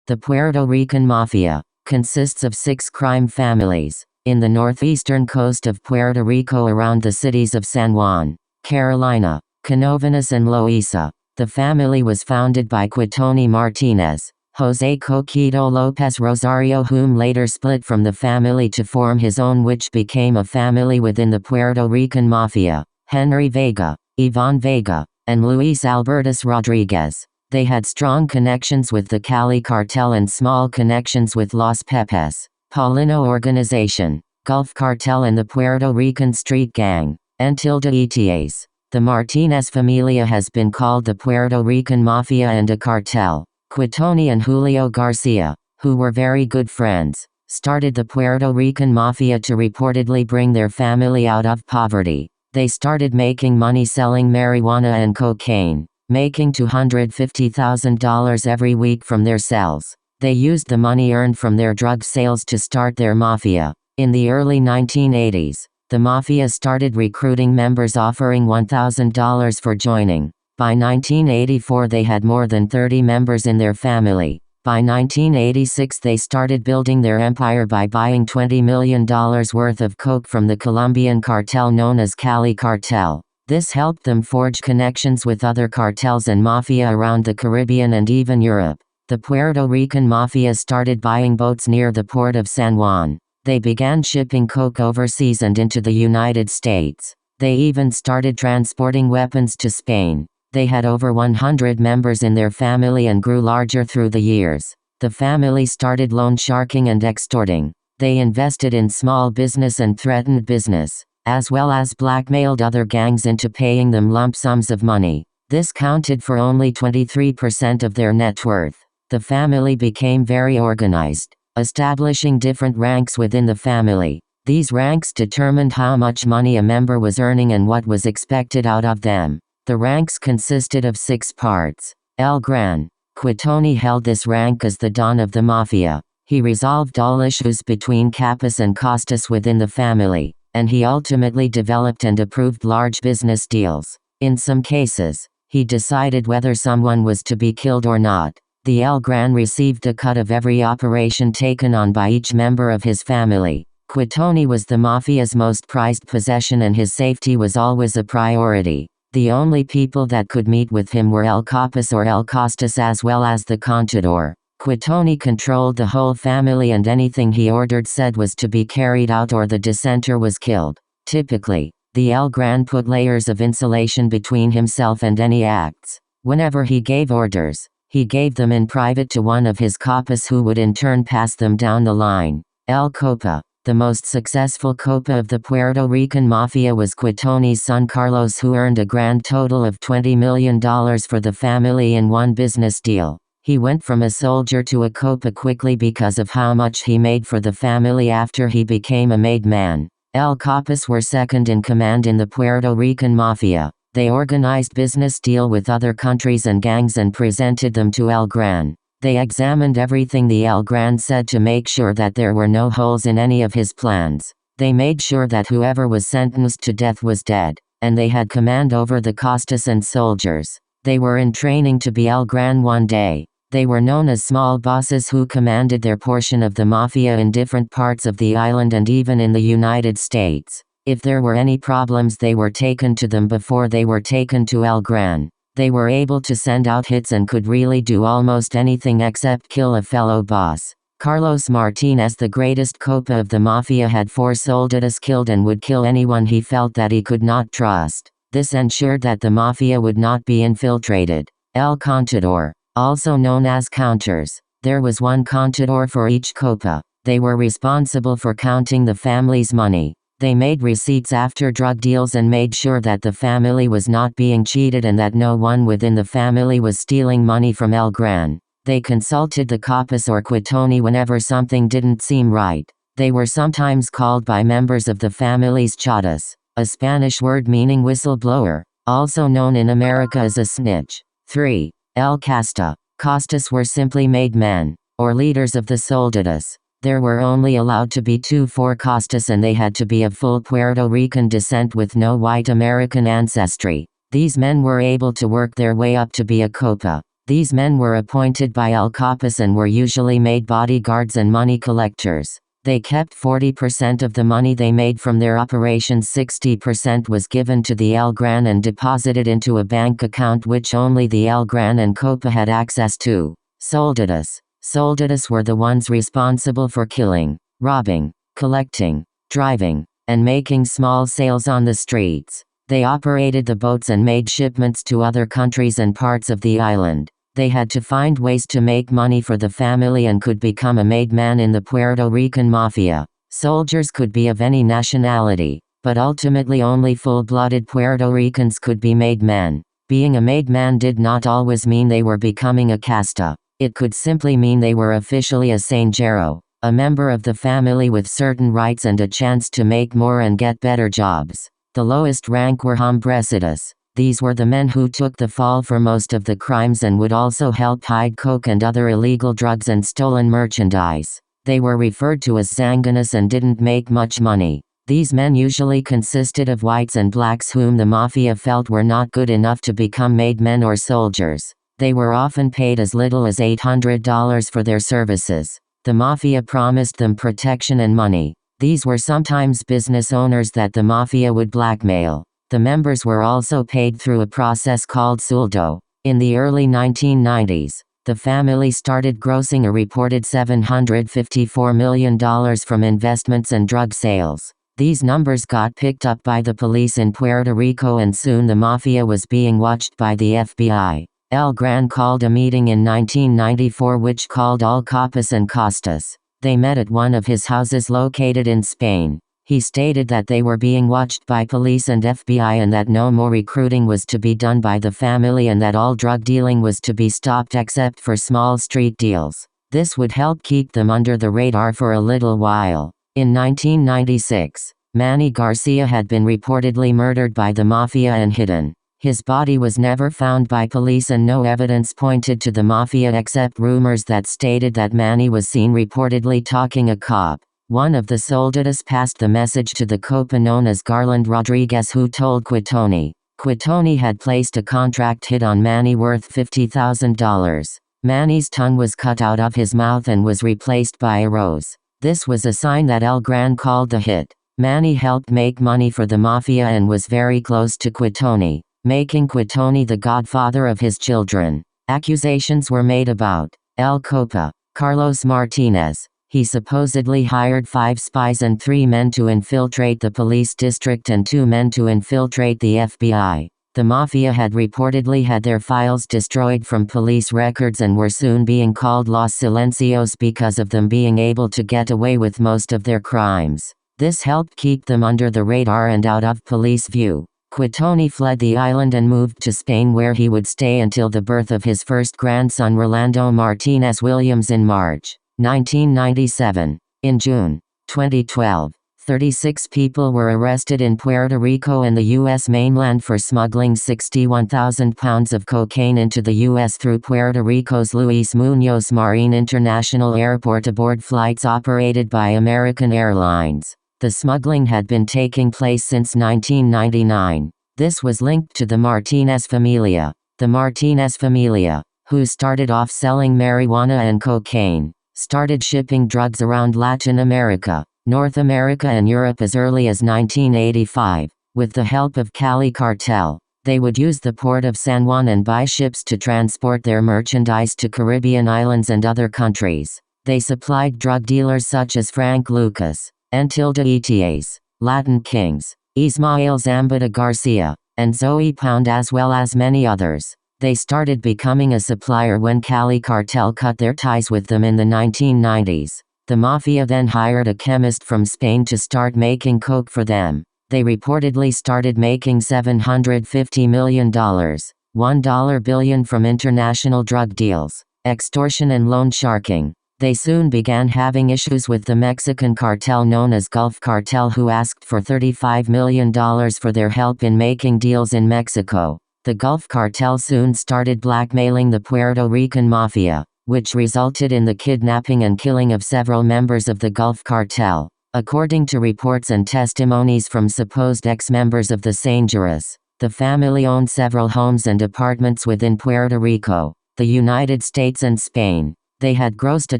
The Puerto Rican Mafia consists of 6 crime families in the northeastern coast of Puerto Rico around the cities of San Juan, Carolina, Canóvanas and Loíza. The family was founded by Quitoni Martinez, José Coquito López Rosario, whom later split from the family to form his own, which became a family within the Puerto Rican Mafia, Henry Vega, Ivan Vega, and Luis Albertus Rodriguez. They had strong connections with the Cali cartel and small connections with Los Pepes, Paulino Organization, Gulf Cartel and the Puerto Rican Street Gang, and Tilde ETAs. The Martinez familia has been called the Puerto Rican Mafia and a cartel. Quitoni and Julio Garcia, who were very good friends, started the Puerto Rican Mafia to reportedly bring their family out of poverty. They started making money selling marijuana and cocaine, making $250,000 every week from their cells. They used the money earned from their drug sales to start their mafia. In the early 1980s, the mafia started recruiting members, offering $1,000 for joining. By 1984 they had more than 30 members in their family. By 1986 they started building their empire by buying $20 million worth of coke from the Colombian cartel known as Cali Cartel. This helped them forge connections with other cartels and mafia around the Caribbean and even Europe. The Puerto Rican Mafia started buying boats near the port of San Juan. They began shipping coke overseas and into the United States. They even started transporting weapons to Spain. They had over 100 members in their family and grew larger through the years. The family started loan sharking and extorting. They invested in small business and threatened business, as well as blackmailed other gangs into paying them lump sums of money. This counted for only 23% of their net worth. The family became very organized, establishing different ranks within the family. These ranks determined how much money a member was earning and what was expected out of them. The ranks consisted of 6 parts. El Gran. Quitoni held this rank as the Don of the Mafia. He resolved all issues between Capos and Costas within the family, and he ultimately developed and approved large business deals. In some cases, he decided whether someone was to be killed or not. The El Gran received a cut of every operation taken on by each member of his family. Quitoni was the Mafia's most prized possession and his safety was always a priority. The only people that could meet with him were El Capos or El Costas as well as the Contador. Quitoni controlled the whole family and anything he ordered said was to be carried out or the dissenter was killed. Typically, the El Gran put layers of insulation between himself and any acts. Whenever he gave orders, he gave them in private to one of his Capos who would in turn pass them down the line. El Copa. The most successful Copa of the Puerto Rican Mafia was Quitoni's son Carlos, who earned a grand total of $20 million for the family in one business deal. He went from a soldier to a Copa quickly because of how much he made for the family after he became a made man. El Capos were second in command in the Puerto Rican Mafia. They organized business deal with other countries and gangs and presented them to El Gran. They examined everything the El Gran said to make sure that there were no holes in any of his plans. They made sure that whoever was sentenced to death was dead, and they had command over the Costas and soldiers. They were in training to be El Gran one day. They were known as small bosses who commanded their portion of the mafia in different parts of the island and even in the United States. If there were any problems they were taken to them before they were taken to El Gran. They were able to send out hits and could really do almost anything except kill a fellow boss. Carlos Martinez, the greatest Copa of the Mafia, had 4 soldados killed and would kill anyone he felt that he could not trust. This ensured that the Mafia would not be infiltrated. El Contador, also known as counters. There was one Contador for each Copa. They were responsible for counting the family's money. They made receipts after drug deals and made sure that the family was not being cheated and that no one within the family was stealing money from El Gran. They consulted the Capos or Quitoni whenever something didn't seem right. They were sometimes called by members of the family's chatas, a Spanish word meaning whistleblower, also known in America as a snitch. 3. El Casta. Costas were simply made men, or leaders of the soldados. There were only allowed to be 2 Costas and they had to be of full Puerto Rican descent with no white American ancestry. These men were able to work their way up to be a Copa. These men were appointed by Alcoca and were usually made bodyguards and money collectors. They kept 40% of the money they made from their operations. 60% was given to the El Gran and deposited into a bank account which only the El Gran and Copa had access to. Soldados. Soldados were the ones responsible for killing, robbing, collecting, driving, and making small sales on the streets. They operated the boats and made shipments to other countries and parts of the island. They had to find ways to make money for the family and could become a made man in the Puerto Rican Mafia. Soldiers could be of any nationality, but ultimately only full-blooded Puerto Ricans could be made men. Being a made man did not always mean they were becoming a casta. It could simply mean they were officially a sangero, a member of the family with certain rights and a chance to make more and get better jobs. The lowest rank were hombrecidas. These were the men who took the fall for most of the crimes and would also help hide coke and other illegal drugs and stolen merchandise. They were referred to as zanganas and didn't make much money. These men usually consisted of whites and blacks whom the mafia felt were not good enough to become made men or soldiers. They were often paid as little as $800 for their services. The mafia promised them protection and money. These were sometimes business owners that the mafia would blackmail. The members were also paid through a process called sueldo. In the early 1990s, the family started grossing a reported $754 million from investments and drug sales. These numbers got picked up by the police in Puerto Rico and soon the mafia was being watched by the FBI. El Gran called a meeting in 1994 which called all Copas and Costas. They met at one of his houses located in Spain. He stated that they were being watched by police and FBI and that no more recruiting was to be done by the family and that all drug dealing was to be stopped except for small street deals. This would help keep them under the radar for a little while. In 1996, Manny Garcia had been reportedly murdered by the mafia and hidden. His body was never found by police and no evidence pointed to the mafia except rumors that stated that Manny was seen reportedly talking a cop. One of the soldados passed the message to the Copa known as Garland Rodriguez, who told Quitoni. Quitoni had placed a contract hit on Manny worth $50,000. Manny's tongue was cut out of his mouth and was replaced by a rose. This was a sign that El Gran called the hit. Manny helped make money for the mafia and was very close to Quitoni, making Quitoni the godfather of his children. Accusations were made about El Copa, Carlos Martinez. He supposedly hired 5 spies and 3 men to infiltrate the police district and 2 men to infiltrate the FBI. The mafia had reportedly had their files destroyed from police records and were soon being called Los Silencios because of them being able to get away with most of their crimes. This helped keep them under the radar and out of police view. Quitoni fled the island and moved to Spain where he would stay until the birth of his first grandson Rolando Martinez Williams in March 1997. In June 2012, 36 people were arrested in Puerto Rico and the U.S. mainland for smuggling 61,000 pounds of cocaine into the U.S. through Puerto Rico's Luis Muñoz Marin International Airport aboard flights operated by American Airlines. The smuggling had been taking place since 1999. This was linked to the Martinez familia. The Martinez familia, who started off selling marijuana and cocaine, started shipping drugs around Latin America, North America and Europe as early as 1985. With the help of Cali cartel, they would use the port of San Juan and buy ships to transport their merchandise to Caribbean islands and other countries. They supplied drug dealers such as Frank Lucas, Entilda Etias, Latin Kings, Ismael Zambada Garcia, and Zoe Pound as well as many others. They started becoming a supplier when Cali cartel cut their ties with them in the 1990s. The mafia then hired a chemist from Spain to start making coke for them. They reportedly started making $750 million, $1 billion from international drug deals, extortion and loan sharking. They soon began having issues with the Mexican cartel known as Gulf Cartel, who asked for $35 million for their help in making deals in Mexico. The Gulf Cartel soon started blackmailing the Puerto Rican Mafia, which resulted in the kidnapping and killing of several members of the Gulf Cartel. According to reports and testimonies from supposed ex-members of the Sangeras, the family owned several homes and apartments within Puerto Rico. the United States and Spain. They had grossed a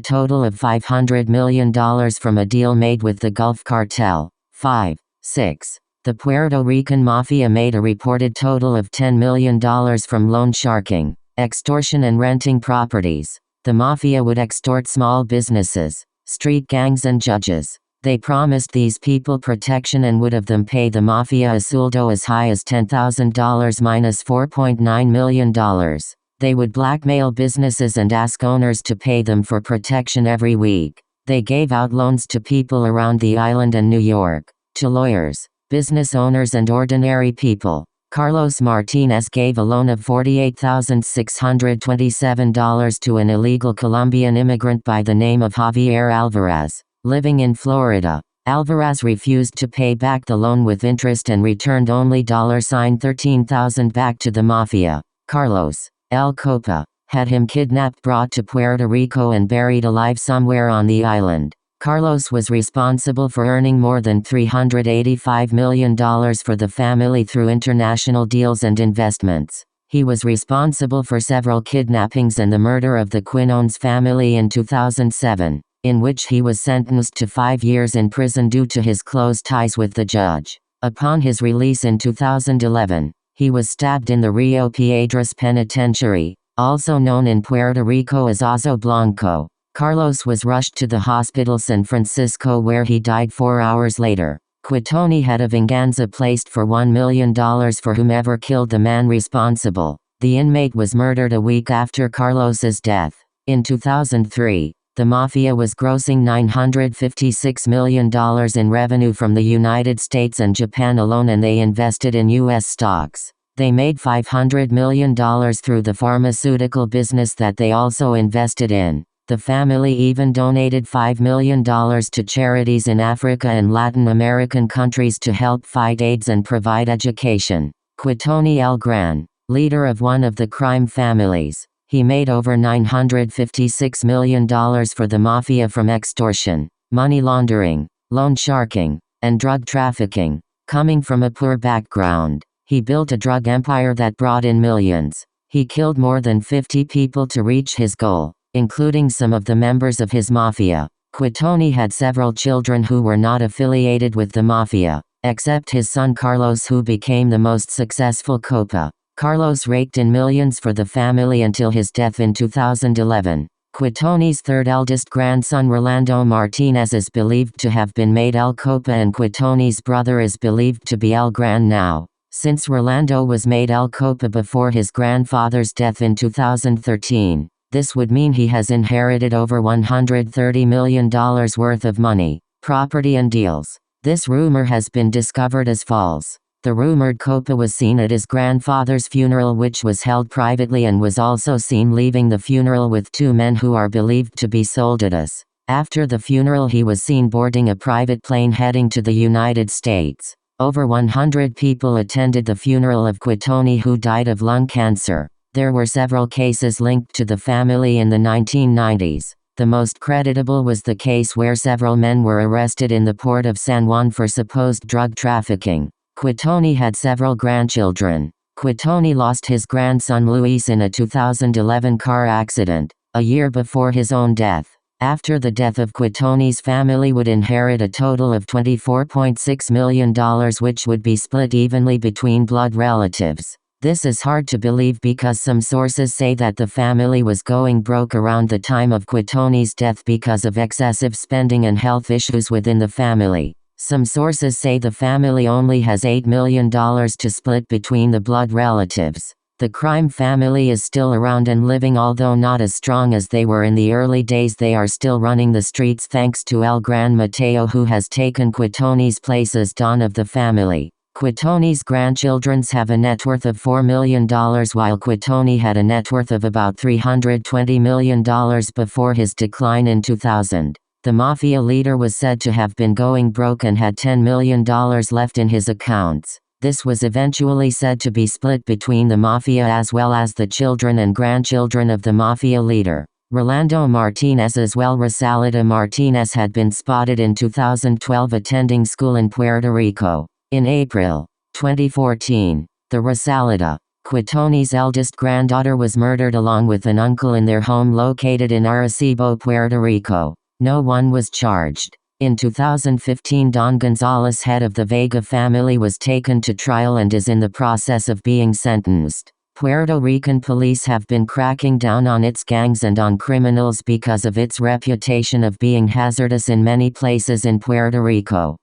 total of $500 million from a deal made with the Gulf Cartel. 5. 6. The Puerto Rican Mafia made a reported total of $10 million from loan sharking, extortion and renting properties. The Mafia would extort small businesses, street gangs and judges. They promised these people protection and would have them pay the Mafia a sueldo as high as $10,000 minus $4.9 million. They would blackmail businesses and ask owners to pay them for protection every week. They gave out loans to people around the island and New York, to lawyers, business owners and ordinary people. Carlos Martinez gave a loan of $48,627 to an illegal Colombian immigrant by the name of Javier Alvarez, living in Florida. Alvarez refused to pay back the loan with interest and returned only $13,000 back to the Mafia. Carlos, El Copa, had him kidnapped, brought to Puerto Rico and buried alive somewhere on the island. Carlos was responsible for earning more than $385 million for the family through international deals and investments. He was responsible for several kidnappings and the murder of the Quinones family in 2007, in which he was sentenced to 5 years in prison due to his close ties with the judge. Upon his release in 2011, he was stabbed in the Rio Piedras Penitentiary, also known in Puerto Rico as Oso Blanco. Carlos was rushed to the hospital San Francisco where he died 4 hours later. Quitoni had a venganza placed for $1 million for whomever killed the man responsible. The inmate was murdered a week after Carlos's death. In 2003, the Mafia was grossing $956 million in revenue from the United States and Japan alone, and they invested in U.S. stocks. They made $500 million through the pharmaceutical business that they also invested in. The family even donated $5 million to charities in Africa and Latin American countries to help fight AIDS and provide education. Quitoni El Gran, leader of one of the crime families. He made over $956 million for the Mafia from extortion, money laundering, loan sharking, and drug trafficking. Coming from a poor background, he built a drug empire that brought in millions. He killed more than 50 people to reach his goal, including some of the members of his Mafia. Quitoni had several children who were not affiliated with the Mafia, except his son Carlos, who became the most successful Copa. Carlos raked in millions for the family until his death in 2011. Quitoni's third eldest grandson Rolando Martinez is believed to have been made El Copa, and Quitoni's brother is believed to be El Gran now. Since Rolando was made El Copa before his grandfather's death in 2013, this would mean he has inherited over $130 million worth of money, property and deals. This rumor has been discovered as false. The rumored Copa was seen at his grandfather's funeral, which was held privately, and was also seen leaving the funeral with 2 men who are believed to be soldados. After the funeral, he was seen boarding a private plane heading to the United States. Over 100 people attended the funeral of Quitoni, who died of lung cancer. There were several cases linked to the family in the 1990s. The most creditable was the case where several men were arrested in the port of San Juan for supposed drug trafficking. Quitoni had several grandchildren. Quitoni lost his grandson Luis in a 2011 car accident, a year before his own death. After the death of Quitoni's family would inherit a total of $24.6 million, which would be split evenly between blood relatives. This is hard to believe because some sources say that the family was going broke around the time of Quitoni's death because of excessive spending and health issues within the family. Some sources say the family only has $8 million to split between the blood relatives. The crime family is still around and living, although not as strong as they were in the early days. They are still running the streets thanks to El Gran Mateo, who has taken Quitoni's place as Don of the family. Quitoni's grandchildren have a net worth of $4 million, while Quitoni had a net worth of about $320 million before his decline in 2000. The Mafia leader was said to have been going broke and had $10 million left in his accounts. This was eventually said to be split between the Mafia as well as the children and grandchildren of the Mafia leader. Rolando Martinez as well. Rosalita Martinez had been spotted in 2012 attending school in Puerto Rico. In April 2014, the Rosalita, Quitone's eldest granddaughter was murdered along with an uncle in their home located in Arecibo, Puerto Rico. No one was charged. In 2015, Don Gonzalez, head of the Vega family, was taken to trial and is in the process of being sentenced. Puerto Rican police have been cracking down on its gangs and on criminals because of its reputation of being hazardous in many places in Puerto Rico.